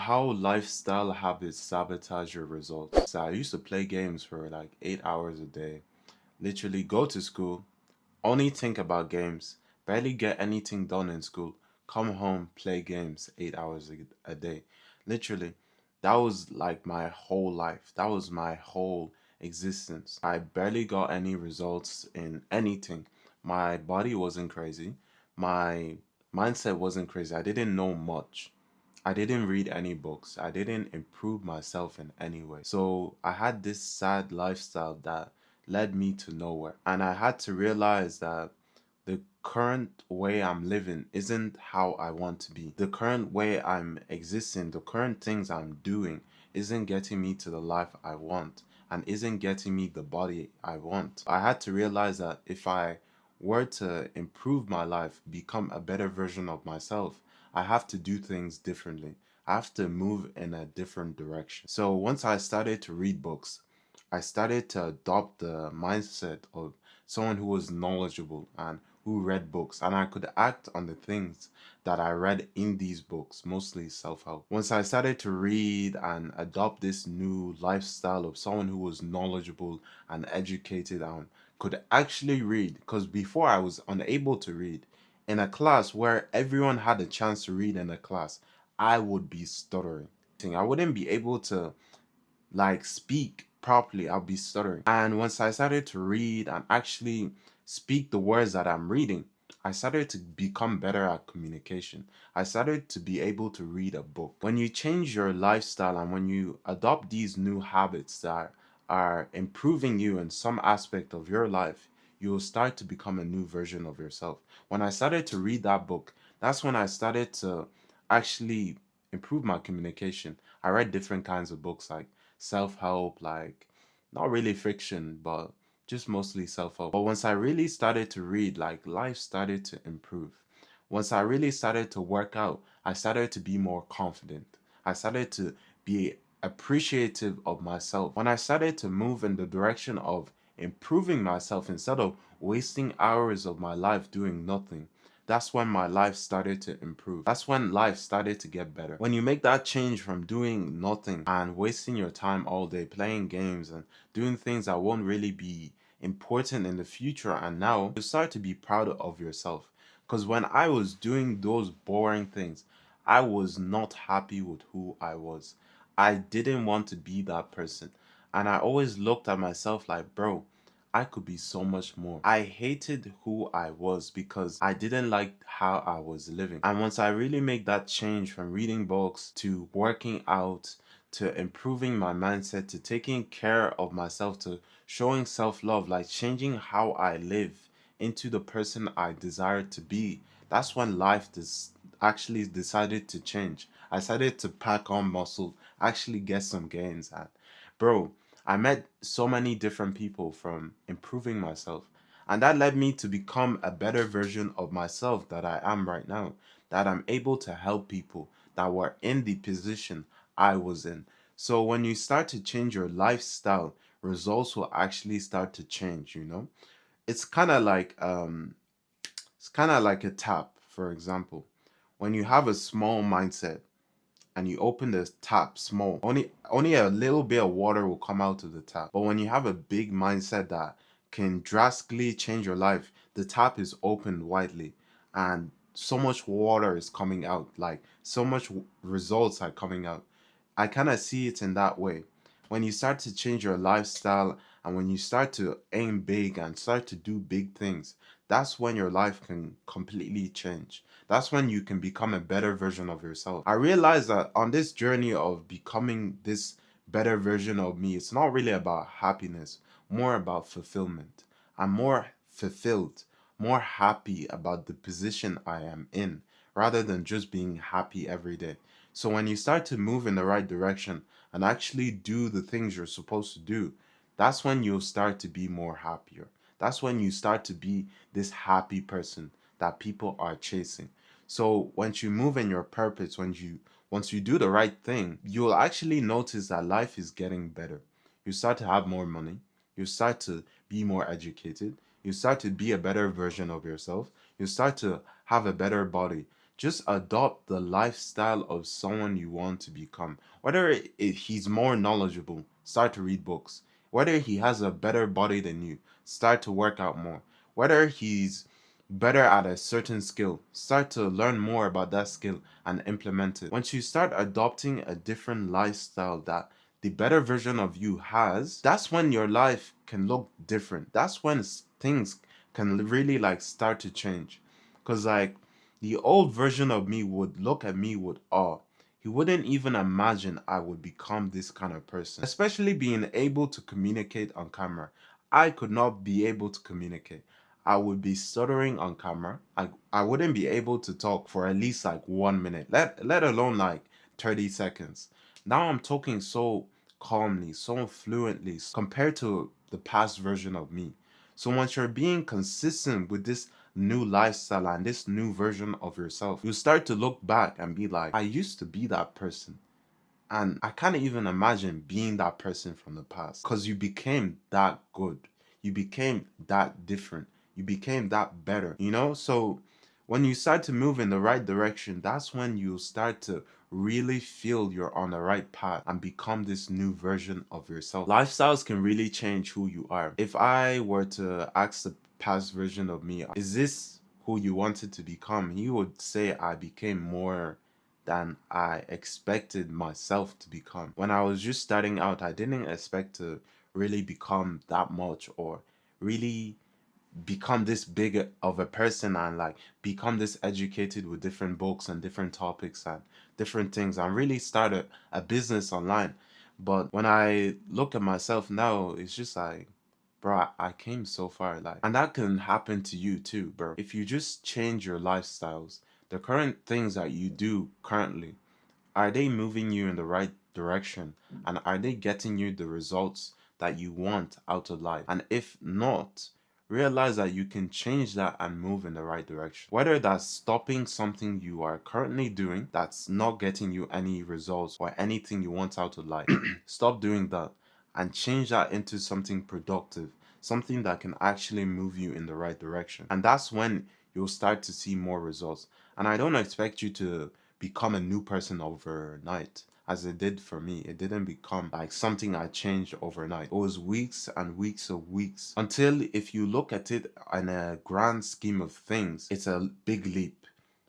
How lifestyle habits sabotage your results. So I used to play games for like 8 hours a day, literally go to school, only think about games, barely get anything done in school, come home, play games 8 hours a day. Literally, that was like my whole life. That was my whole existence. I barely got any results in anything. My body wasn't crazy. My mindset wasn't crazy. I didn't know much. I didn't read any books. I didn't improve myself in any way. So I had this sad lifestyle that led me to nowhere. And I had to realize that the current way I'm living isn't how I want to be. The current way I'm existing, the current things I'm doing isn't getting me to the life I want and isn't getting me the body I want. I had to realize that if I were to improve my life, become a better version of myself, I have to do things differently. I have to move in a different direction. So once I started to read books, I started to adopt the mindset of someone who was knowledgeable and who read books, and I could act on the things that I read in these books, mostly self help. Once I started to read and adopt this new lifestyle of someone who was knowledgeable and educated and could actually read, because before I was unable to read. In a class where everyone had a chance to read in a class, I would be stuttering. I wouldn't be able to like speak properly. I'll be stuttering. And once I started to read and actually speak the words that I'm reading, I started to become better at communication. I started to be able to read a book. When you change your lifestyle and when you adopt these new habits that are improving you in some aspect of your life, you'll start to become a new version of yourself. When I started to read that book, that's when I started to actually improve my communication. I read different kinds of books like self-help, like not really fiction, but just mostly self-help. But once I really started to read, like life started to improve. Once I really started to work out, I started to be more confident. I started to be appreciative of myself. When I started to move in the direction of improving myself instead of wasting hours of my life doing nothing, that's when my life started to improve. That's when life started to get better. When you make that change from doing nothing and wasting your time all day playing games and doing things that won't really be important in the future and now, you start to be proud of yourself. Because when I was doing those boring things, I was not happy with who I was. I didn't want to be that person. And I always looked at myself like, bro, I could be so much more. I hated who I was because I didn't like how I was living. And once I really make that change from reading books to working out to improving my mindset to taking care of myself to showing self-love, like changing how I live into the person I desire to be, that's when life actually decided to change. I started to pack on muscle, actually get some gains. And bro, I met so many different people from improving myself. And that led me to become a better version of myself that I am right now. That I'm able to help people that were in the position I was in. So when you start to change your lifestyle, results will actually start to change, you know? It's kind of like it's kind of like a tap, for example. When you have a small mindset, and you open the tap small, only a little bit of water will come out of the tap. But when you have a big mindset that can drastically change your life, the tap is opened widely and so much water is coming out, like so much results are coming out. I kind of see it in that way. When you start to change your lifestyle and when you start to aim big and start to do big things, that's when your life can completely change. That's when you can become a better version of yourself. I realized that on this journey of becoming this better version of me, it's not really about happiness, more about fulfillment. I'm more fulfilled, more happy about the position I am in, rather than just being happy every day. So when you start to move in the right direction and actually do the things you're supposed to do, that's when you'll start to be more happier. That's when you start to be this happy person that people are chasing. So once you move in your purpose, once you do the right thing, you'll actually notice that life is getting better. You start to have more money. You start to be more educated. You start to be a better version of yourself. You start to have a better body. Just adopt the lifestyle of someone you want to become. Whether he's more knowledgeable, start to read books. Whether he has a better body than you, start to work out more. Whether he's better at a certain skill, start to learn more about that skill and implement it. Once you start adopting a different lifestyle that the better version of you has, that's when your life can look different. That's when things can really like start to change. Because like the old version of me would look at me with awe. He wouldn't even imagine I would become this kind of person. Especially being able to communicate on camera. I could not be able to communicate. I would be stuttering on camera. I wouldn't be able to talk for at least like 1 minute, let alone like 30 seconds. Now I'm talking so calmly, so fluently compared to the past version of me. So once you're being consistent with this new lifestyle and this new version of yourself, you start to look back and be like, I used to be that person. And I can't even imagine being that person from the past because you became that good. You became that different. You became that better, you know? So when you start to move in the right direction, that's when you start to really feel you're on the right path and become this new version of yourself. Lifestyles can really change who you are. If I were to ask the past version of me, is this who you wanted to become? He would say I became more than I expected myself to become. When I was just starting out, I didn't expect to really become that much or really become this big of a person and like become this educated with different books and different topics and different things and really start a business online. But when I look at myself now, it's just like, bro, I came so far. Like, and that can happen to you too, bro. If you just change your lifestyles, the current things that you do currently, are they moving you in the right direction? And are they getting you the results that you want out of life? And if not, realize that you can change that and move in the right direction. Whether that's stopping something you are currently doing that's not getting you any results or anything you want out of life, stop doing that and change that into something productive, something that can actually move you in the right direction. And that's when you'll start to see more results. And I don't expect you to become a new person overnight as it did for me. It didn't become like something I changed overnight. It was weeks and weeks of weeks until, if you look at it in a grand scheme of things, it's a big leap.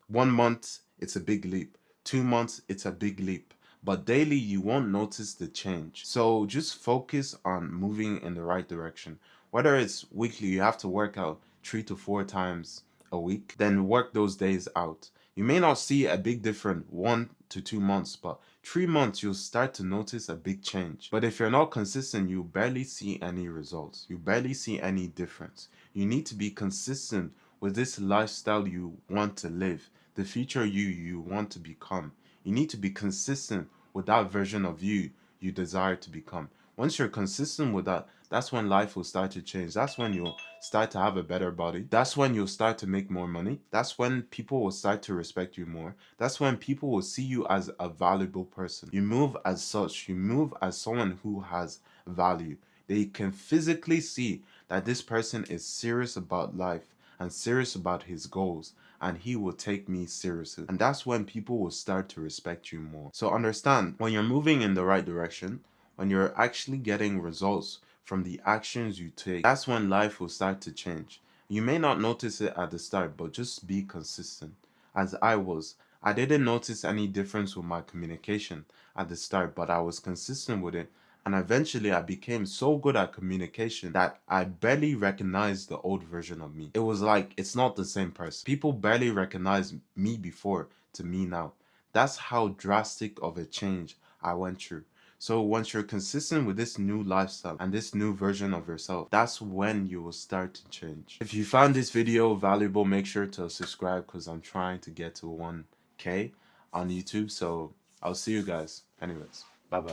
1 month, it's a big leap. 2 months, it's a big leap. But daily, you won't notice the change. So just focus on moving in the right direction. Whether it's weekly, you have to work out 3 to 4 times a week, then work those days out. You may not see a big difference 1 to 2 months, but 3 months you'll start to notice a big change. But if you're not consistent, you barely see any results. You barely see any difference. You need to be consistent with this lifestyle you want to live, the future you want to become. You need to be consistent with that version of you desire to become. Once you're consistent with that, that's when life will start to change. That's when you'll start to have a better body. That's when you'll start to make more money. That's when people will start to respect you more. That's when people will see you as a valuable person. You move as such. You move as someone who has value. They can physically see that this person is serious about life and serious about his goals, and he will take me seriously. And that's when people will start to respect you more. So understand, when you're moving in the right direction, when you're actually getting results from the actions you take, that's when life will start to change. You may not notice it at the start, but just be consistent. As I was, I didn't notice any difference with my communication at the start, but I was consistent with it. And eventually I became so good at communication that I barely recognized the old version of me. It was like, it's not the same person. People barely recognized me before to me now. That's how drastic of a change I went through. So once you're consistent with this new lifestyle and this new version of yourself, that's when you will start to change. If you found this video valuable, make sure to subscribe because I'm trying to get to 1K on YouTube. So I'll see you guys. Anyways, bye bye.